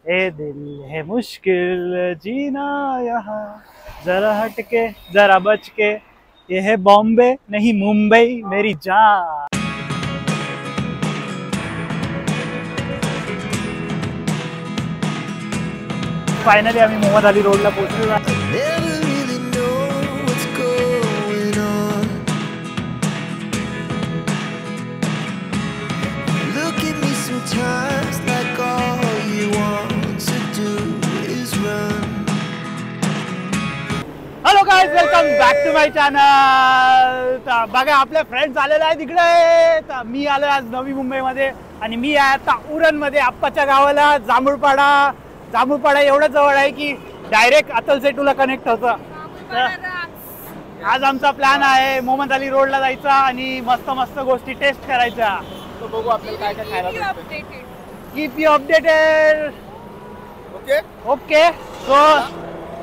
ए दिल है मुश्किल जीना यहाँ, जरा हटके जरा बच के, ये है बॉम्बे नहीं मुंबई मेरी जान। फायनली आम्ही मोहम्मद अली रोडला पोहोचलो आहे। Hello guys, welcome back to my channel. बघा आपले फ्रेंड्स आलेले आहेत तिकडे। तर मी आलो आज नवी मुंबईमध्ये आणि मी आहे आता उरणमध्ये आप्पाच्या गावाला। जांभूळपाडा एवढं जवळ आहे की डायरेक्ट अतल सेटूला कनेक्ट होतं। आज आमचा प्लॅन आहे मोहम्मद अली रोडला जायचा आणि मस्त मस्त गोष्टी टेस्ट करायच्या। तो बघू आपल्याला काय काय खायला भेटते। Keep you updated. Okay so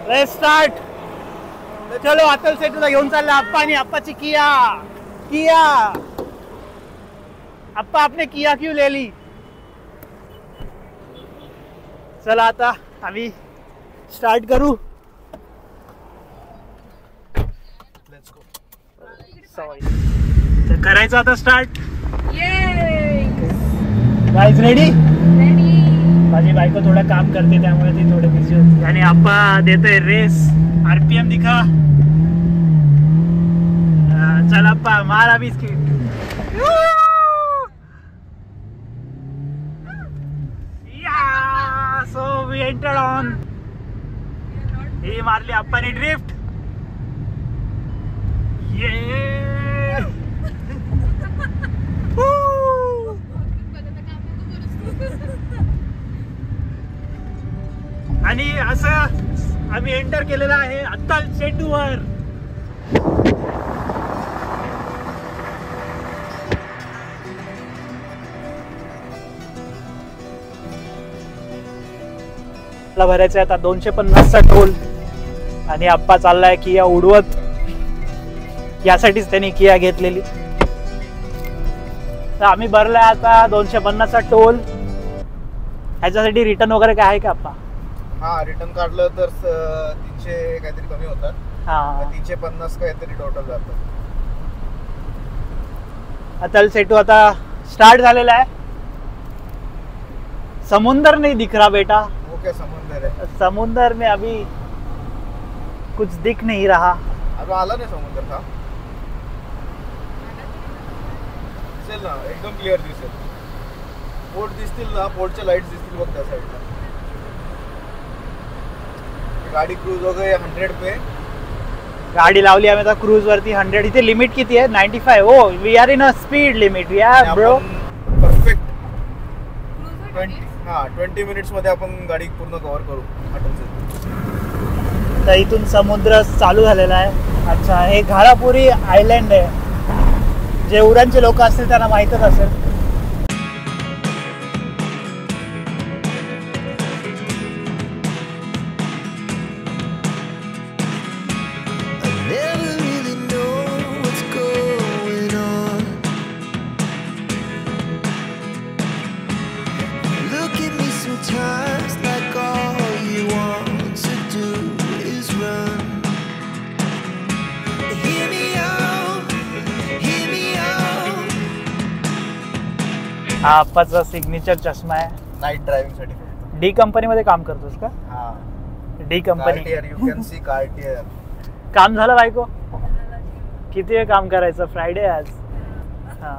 let's start. चलो अतल सेटूला घेऊन चालला आप्पा आणि आप्पाची किया। आप्पा आपने किया क्यों ले ली? चला आता आम्ही स्टार्ट करू। Let's go. तर करायचं आता स्टार्ट। Guys ready? माझी बायको थोडं काम करते त्यामुळे ती थोडं बिझी होती आणि आप्पा देतोय रेस। आरपीएम दिखा। चल आप्पा मारा biscuit. So we entered on. ही मारली आप्पाने ड्रिफ्ट। आणि असं आम्ही एंटर केलेलं आहे अतल सेटूवर। भरायचं आता 250चा टोल आणि आप्पा चाललाय किया उडवत। यासाठीच त्यांनी किया घेतलेली। तर आम्ही भरलाय आता 250चा टोल। ह्याच्यासाठी रिटर्न वगैरे काय आहे का आप्पा? हा, रिटर्न काढलं तर 300 काहीतरी कमी होतात। हा, 350 काहीतरी टोटल जातं। अतल सेटू आता स्टार्ट झालेला आहे। समुंदर नहीं दिख रहा बेटा। वो क्या समुंदर है? समुंदर में अभी कुछ दिख नहीं रहा। अभी आला नाही समुंदर का? दिसेल ना, एकदम क्लिअर दिसेल। पोर्ट दिसतील ना, पोर्टच्या लाईट्स दिसतील बघ त्या साईडला। गाडी क्रूज वगैरे 100 पे गाडी लावली आम्ही आता क्रूज वरती 100। इथे लिमिट किती आहे? 95। Oh we are in a speed limit या ब्रो। परफेक्ट 20 मिनिट्स मध्ये आपण गाडी पूर्ण कव्हर करू अतल सेटू। तर इथून समुद्र चालू झालेला आहे। अच्छा, हे घारापुरी आयलँड आहे। जे उरणचे लोक असतील त्यांना माहीतच असेल। हा आप्पाचा सिग्नेचर चष्मा आहे। नाईट ड्रायव्हिंग साठी। डी कंपनी मध्ये काम करतोस का? हा, D company. You can see Cartier. काम झालं बायको? किती वेळ काम करायचं? फ्रायडे आज। हा,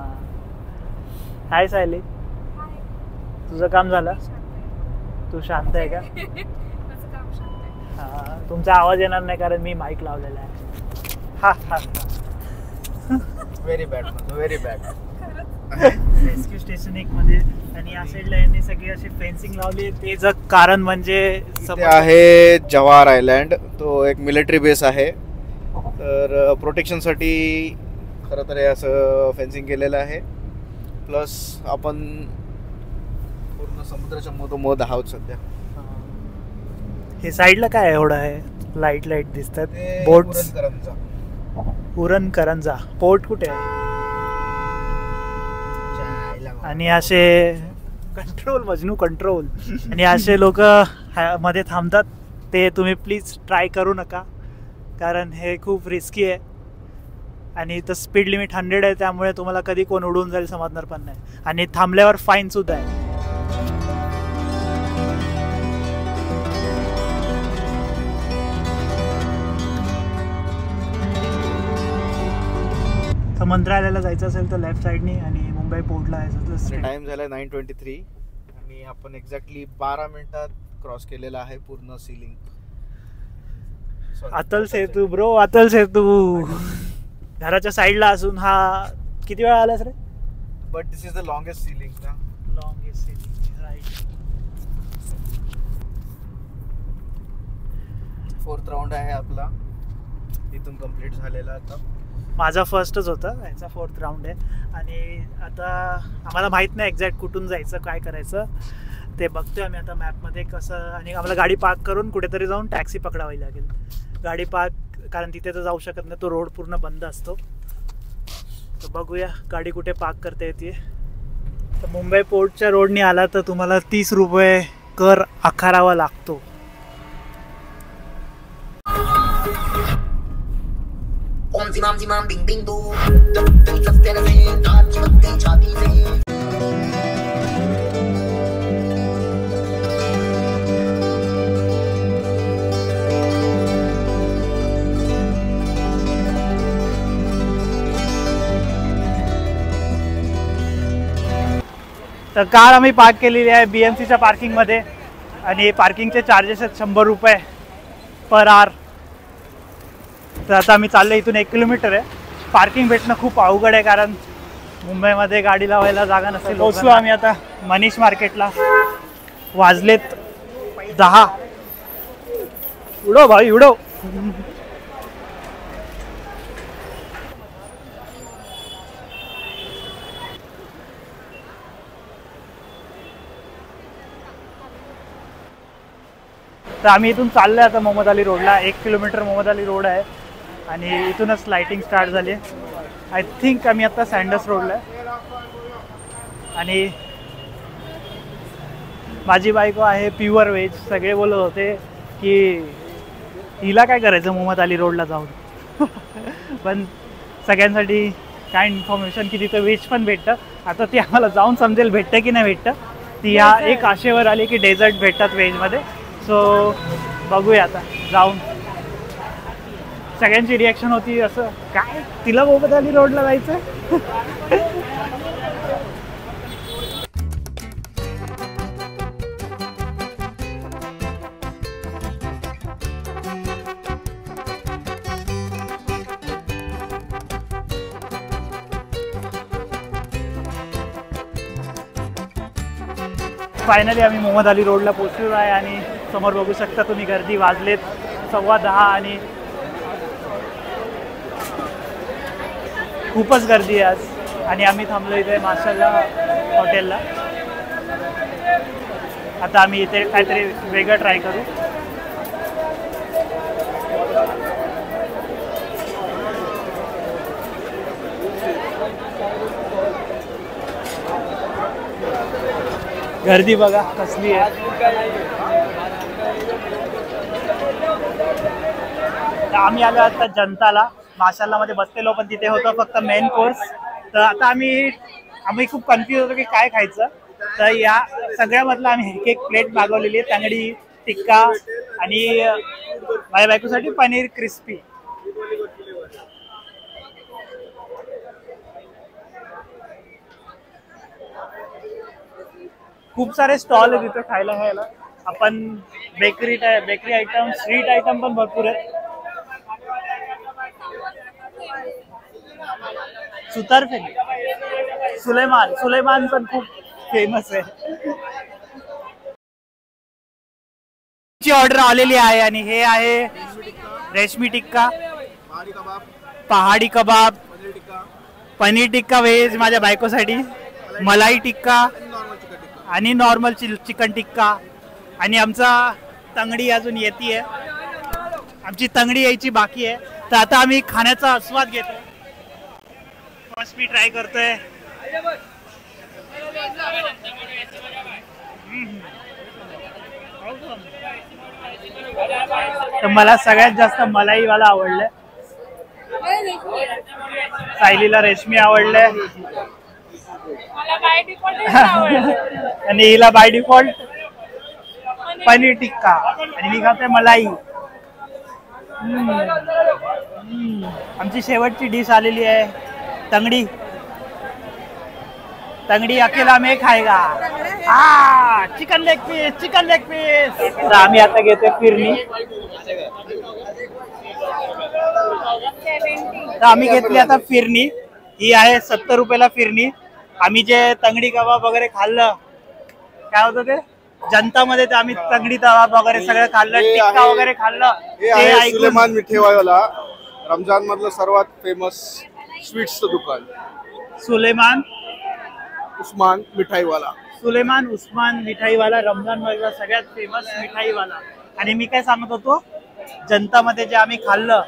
हाय सायली, तुझं काम झालं? तू शांत आहे का? हा, तुमचा आवाज येणार नाही कारण मी माईक लावलेला आहे। हा हा, very bad, very bad. Rescue station 1 मध्ये आणि या साईडला यांनी सगळी अशी फेन्सिंग लावली। त्याचं कारण म्हणजे इथे आहे जवाहर आयलँड। तो एक मिलिटरी बेस आहे। तर प्रोटेक्शनसाठी खरं तर हे असं फेन्सिंग केलेलं आहे। प्लस आपण पूर्ण समुद्राच्या मधोमध आहोत सध्या। हे साईडला काय एवढं आहे? लाईट दिसतात। बोट उरण करंजा पोर्ट कुठे आहे? आणि असे कंट्रोल मजनू कंट्रोल. आणि असे लोक मध्ये थांबतात ते तुम्ही प्लीज ट्राय करू नका, कारण हे खूप रिस्की आहे. आणि तर स्पीड लिमिट 100 आहे, त्यामुळे तुम्हाला कधी कोण उडून जाईल समजणार पण नाही. आणि थांबल्यावर फाईन सुद्धा आहे. तर मंत्रालयाला जायचं असेल तर लेफ्ट साईडनी, आणि मुंबई पोर्टला जायचं तर टाइम झाला 9:23 आणि आपण एक्झॅक्टली 12 मिनिटात क्रॉस केलेला आहे पूर्ण सीलिंग. अतल सेतू ब्रो, अतल सेतू. घराच्या साईडला असून हा किती वेळा आलास रे? But this is the longest ceiling ना. Longest ceiling, right. 4th round आहे आपला, इथून कंप्लीट झालेला. आता माझा फर्स्टच होता, याचा 4th राऊंड आहे. आणि आता आम्हाला माहीत नाही एक्झॅक्ट कुठून जायचं, काय करायचं ते बघतोय आम्ही आता मॅपमध्ये कसं. आणि आम्हाला गाडी पार्क करून कुठेतरी जाऊन टॅक्सी पकडावी लागेल. गाडी पार्क, कारण तिथे तर जाऊ शकत नाही, तो रोड पूर्ण बंद असतो. तर बघूया गाडी कुठे पार्क करता येते. तर मुंबई पोर्टच्या रोडनी आला तर तुम्हाला 30 रुपये कर आकारावा लागतो. तर कार आम्ही पार्क केलेली आहे BMCच्या पार्किंगमध्ये. आणि पार्किंगचे चार्जेस आहेत 100 रुपये पर आवर. तर आता आम्ही चाललो, इथून 1 किलोमीटर आहे. पार्किंग भेटणं खूप अवघड आहे, कारण मुंबईमध्ये गाडी लावायला जागा नसते. पोहोचलो आम्ही आता मनीष मार्केटला. वाजलेत 10. उडो भाई उडो. तर आम्ही इथून चाललो आहे आता मोहम्मद अली रोडला. 1 किलोमीटर मोहम्मद अली रोड आहे आणि इथूनच लाईटिंग स्टार्ट झाली आहे. आय थिंक आम्ही आता सँडस रोडला आहे. आणि माझी बायको आहे प्युअर व्हेज. सगळे बोलत होते की हिला काय करायचं मोहम्मद अली रोडला जाऊन. पण सगळ्यांसाठी काय इन्फॉर्मेशन की तिथं व्हेज पण भेटतं. आता ती आम्हाला जाऊन समजेल भेटतं की नाही भेटतं. ती ह्या एक आशेवर आली की डेझर्ट भेटतात व्हेजमध्ये. सो बघूया आता जाऊन. सगळ्यांची रिॲक्शन होती असं काय तिला मोहम्मद अली रोडला जायचं. फायनली आम्ही मोहम्मद अली रोडला पोहोचलो आहे. आणि समोर बघू शकता तुम्ही गर्दी. वाजलेत 10:15 आणि खूपच गर्दी आहे आज. आणि आम्ही थांबलो इथे माशाल्लाह हॉटेलला. आता आम्ही इथे काहीतरी वेगळं ट्राय करू. गर्दी बघा कसली आहे. आम्ही आलो आता जनताला. माशाल्लामध्ये बसलेलो, पण तिथे होतं फक्त मेन कोर्स. तर आता आम्ही खूप कन्फ्यूज होतो की काय खायचं. तर या सगळ्यामधलं आम्ही एक प्लेट मागवलेली आहे. तांगडी टिक्का आणि माझ्या बायकोसाठी पनीर क्रिस्पी. खूप सारे स्टॉल आहेत तिथे खायला खायला. आपण बेकरी आयटम, स्वीट आयटम पण भरपूर आहेत. सुतारफेनी सुलेमान पण खूप फेमस आहे. ची ऑर्डर आलेली आहे आणि हे आहे रेशमी टिक्का, पहाडी कबाब, पनीर टिक्का व्हेज माझ्या बायकोसाठी, मलाई टिक्का आणि नॉर्मल चिकन टिक्का. आणि आमचा तंगडी अजून येते. आमची तंगडी यायची बाकी आहे. तर आता आम्ही खाण्याचा आस्वाद घेतो. फर्स्ट मी ट्राय करतोय तर मला सगळ्यात जास्त मलाईवाला आवडलं, सायलीला रेशमी आवडलंय आणि हिला बाय डिफॉल्ट पनीर टिक्का आणि मी खाते मलाई. आमची शेवटची डिश आलेली आहे तंगडी. तंगडी अकेला में खाएगा. Chicken leg piece, chicken leg piece. तर आम्ही आता घेतोय फिरणी. तर आम्ही घेतली आता फिरणी. ही आहे 70 रुपयाला फिरणी. आम्ही जे तंगडी कबाब वगैरे खाल्लं, काय होतं ते जनतामध्ये, ते आम्ही तंगडी कबाब वगैरे सगळं खाल्लं, टिक्का वगैरे खाल्लं. ते सुलेमान मिठाईवाला रमजान मधलं सर्वात फेमस स्वीट्सचं दुकान. सुलेमान उस्मान मिठाईवाला रमजान मधला सगळ्यात फेमस मिठाईवाला. आणि मी काय सांगत होतो, जनतामध्ये जे आम्ही खाल्लं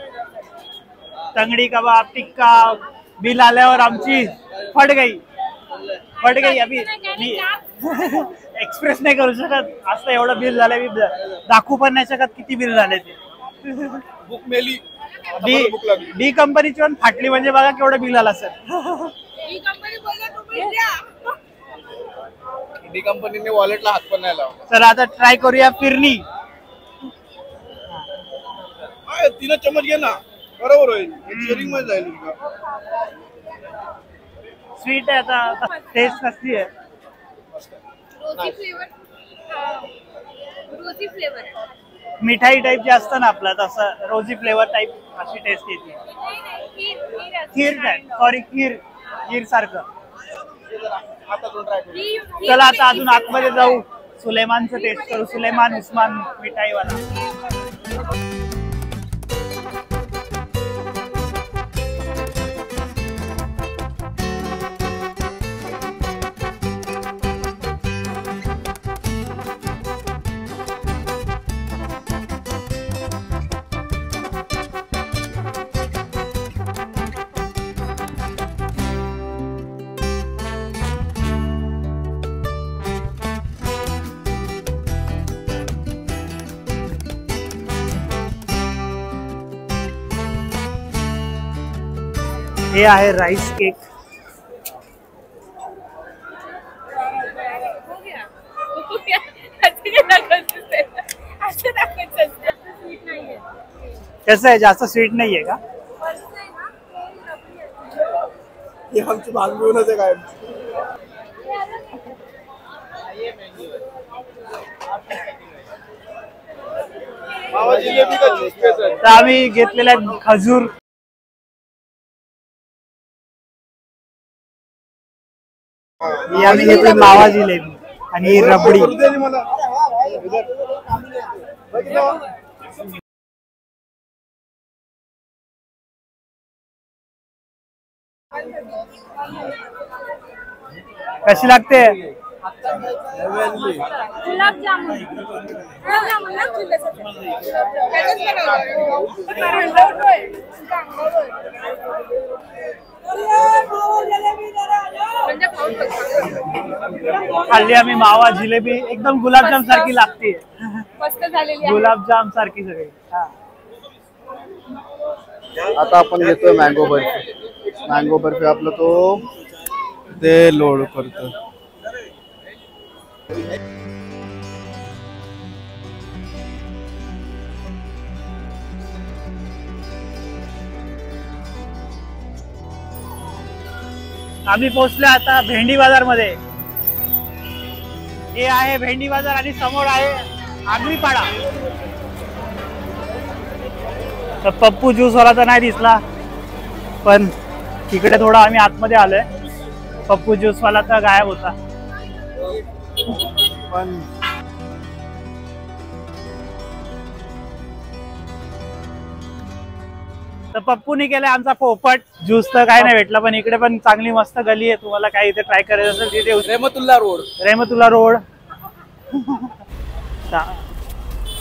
तंगडी कबाब टिक्का, बिल आल्यावर आमची फट गई. अभी मी एक्सप्रेस नाही करू शकत, असं एवढं बिल झालं. मी दाखवू पण नाही शकत किती बिल झाले ते. बुक मेली. डी कंपनीची पण फाटली म्हणजे बघा केवढं बिल आलं सर. डी कंपनीने वॉलेटला हात पण नाही लावला. चला आता ट्राय करूया फिरणी. 3 चम्मच घे ना, बरोबर होईल. शेअरिंग मध्ये जाईल. स्वीट आहे. आता टेस्ट कसली आहे? मिठाई टाईप जे असतं ना आपलं, तसं रोजी फ्लेवर टाईप अशी टेस्ट येते. खीर टाईप, सॉरी खीर सारखं. चला आता अजून आतमध्ये जाऊ, सुलेमानचं टेस्ट करू. सुलेमान उस्मान मिठाईवाला. हे आहे राईस केक. कसं आहे, जास्त स्वीट नाहीये का? हे आमची भांगूनच आहे काय. तर आम्ही घेतलेला खजूर. आम्ही घेतली मावा जिलेबी आणि रबडी. कशी लागते? खाल्ली आम्ही मावा जिलेबी, एकदम गुलाबजाम सारखी लागते. मस्त झालेली गुलाबजाम सारखी सगळी. आता आपण घेतोय मँगो बर्फी. मँगो बर्फी आपलं तो ते लोड करतो. आम्ही पोहोचले आता भेंडी बाजार मध्ये. हे आहे भेंडी बाजार आणि समोर आहे आगरीपाडा. तर पप्पू ज्यूस वाला तर नाही दिसला, पण इकडे थोडा आम्ही आतमध्ये आलोय. पप्पू ज्यूस वाला तर गायब होता. पण तर पप्पूने केलाय आमचा पोपट. ज्यूस तर काय नाही भेटला, पण इकडे पण चांगली मस्त गली आहे. तुम्हाला काही इथे ट्राय करायचं असेल तिथे रेहमतुल्ला रोड.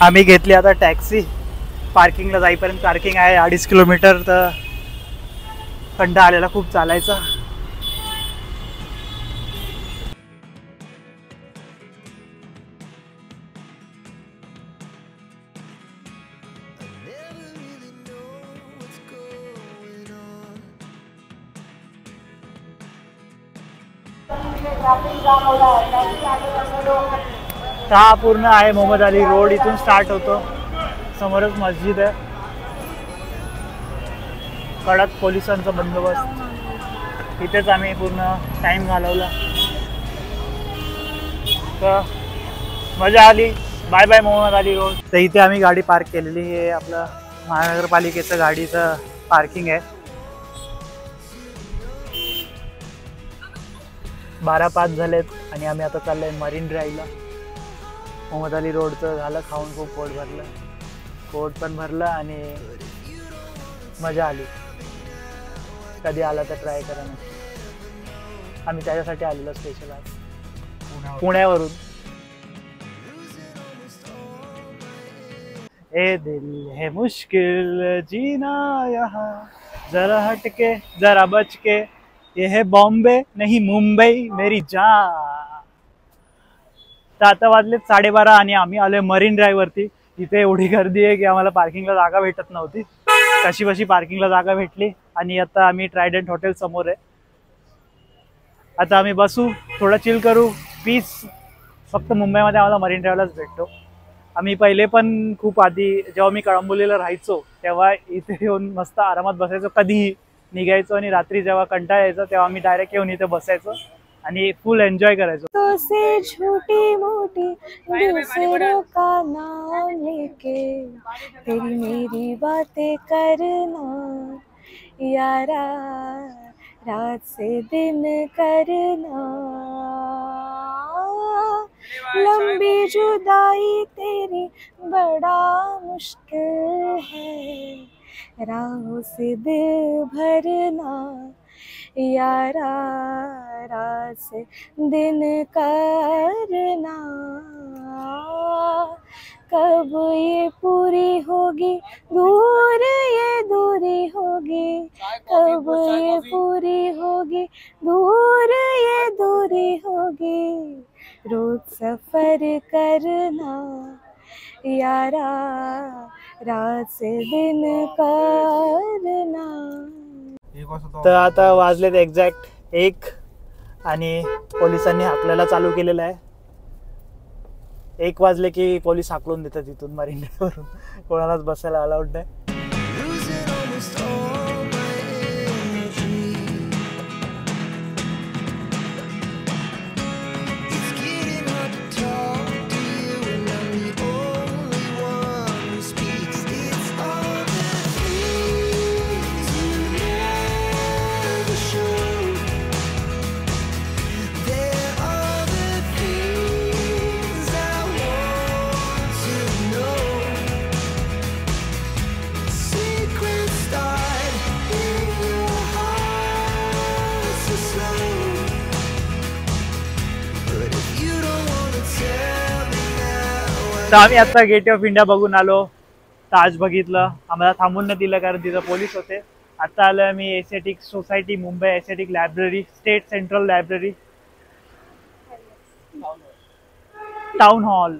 आम्ही घेतली आता टॅक्सी. पार्किंगला जाईपर्यंत पार्किंग आहे 2.5 किलोमीटर. तर कंटाळा आलेला खूप चालायचा. हा पूर्ण आहे मोहम्मद अली रोड, इथून स्टार्ट होतो. समोरच मस्जिद आहे, कडक पोलिसांचा बंदोबस्त. इथेच आम्ही पूर्ण टाइम घालवला. तर मजा आली. Bye bye Mohammed Ali Road. तर इथे आम्ही गाडी पार्क केलेली आहे. आपलं महानगरपालिकेचं गाडीचं पार्किंग आहे. 12:05 झालेत आणि आम्ही आता चाललोय मरीन ड्राईव्हला. मोहम्मद अली रोडचं झालं खाऊन, खूप पोट पण भरलं आणि मजा आली. कधी आला तर ट्राय करा ना. आम्ही त्याच्यासाठी आलेलो स्पेशल आज पुण्यावरून. ए दिल है मुश्किल जीना यहाँ, जरा हटके जरा बच के, ये है बॉम्बे नहीं मुंबई मेरी जान. तर आता वाजलेत 12:30 आणि आम्ही आलोय मरीन ड्राईव्ह वरती. इथे एवढी गर्दी आहे की आम्हाला पार्किंगला जागा भेटत नव्हती. कशी पार्किंगला जागा भेटली आणि आता आम्ही ट्रायडंट हॉटेल समोर आहे. आता आम्ही बसू, थोडं चिल करू, पीस. फक्त मुंबईमध्ये आम्हाला मरीन ड्राईव्हलाच भेटतो. आम्ही पहिले पण खूप आधी जेव्हा मी कळंबोलीला राहायचो तेव्हा इथे येऊन मस्त आरामात बसायचो. कधीही निघायचो आणि रात्री जेव्हा कंटाळा यायचा तेव्हा आम्ही डायरेक्ट येऊन इथे बसायचो आणि फुल एन्जॉय करायचो. तो से छोटी मोटी दूसरों का नाम लेके तेरी मेरी बातें करना यारा, रात से दिन करना, लंबी जुदाई तेरी बड़ा मुश्किल है, राहों से दिल भरना यारा, रात से दिन करना. कब ये पूरी होगी दूर ये दूरी होगी, कब ये पूरी होगी दूर ये दूरी होगी, रोज सफर करना यारा, रात से दिन करना. तर आता वाजलेत एक्झॅक्ट 1 आणि पोलिसांनी हाकलायला चालू केलेलं आहे. 1 वाजले की पोलीस हाकलून देतात तिथून मरीन ड्राईव्हवरून. कोणालाच बसायला अलाउड नाही. तर आम्ही आता गेट ऑफ इंडिया बघून आलो. ताज बघितलं. आम्हाला थांबून नाही दिलं कारण तिथं पोलीस होते. आता आलो आम्ही Asiatic society, Mumbai Asiatic library, state central library, town hall.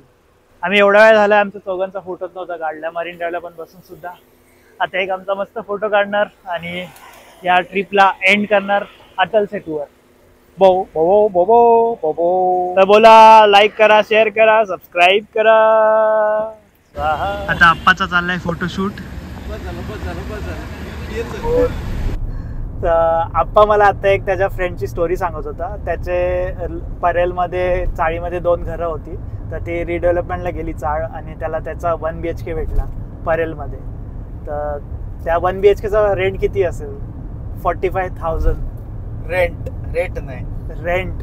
आम्ही एवढा वेळ झाला आमच्या चौघांचा फोटोच नव्हता काढला. मरीन ड्राईव्हला पण बसून सुद्धा. आता एक आमचा मस्त फोटो काढणार आणि या ट्रिपला एंड करणार अटल सेतूवर. बो बो बो बो बो बो. तर बोला, लाईक करा, शेअर करा, सबस्क्राईब करा. आता आप्पाचा चाललाय फोटोशूट. तर आप्पा मला आता एक त्याच्या फ्रेंडची स्टोरी सांगत होता. त्याचे परेलमध्ये चाळीमध्ये 2 घरं होती. तर ती रिडेव्हलपमेंटला गेली चाळ आणि त्याला त्याचा 1 BHK भेटला परेलमध्ये. तर त्या 1 BHKचा रेंट किती असेल? 45,000. रेट नाही, रेंट.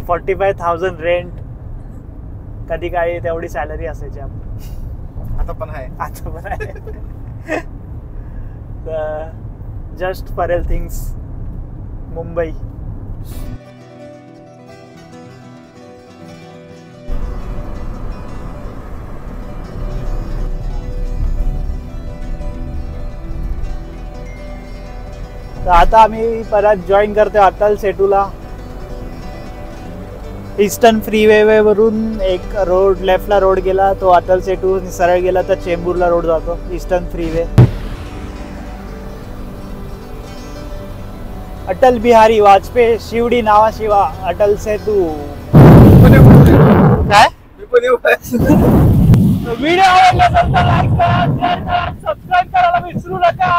45,000 रेंट. कधी काळी तेवढी सॅलरी असायची आपली. आता पण आहे. तर जस्ट परेल थिंग्स, मुंबई. तर आता आम्ही परत जॉईन करतोय अटल सेतूला. ईस्टर्न फ्रीवे वरून एक रोड लेफ्टला रोड गेला तो अटल सेतू, सरळ गेला तर चेंबूरला रोड जातो. Eastern freeway. अटल बिहारी वाजपेयी शिवडी नावाशिवा अटल सेतू. काय व्हिडिओ आवडला तर लाईक करा, शेअर करा, सबस्क्राईब करायला विसरू नका.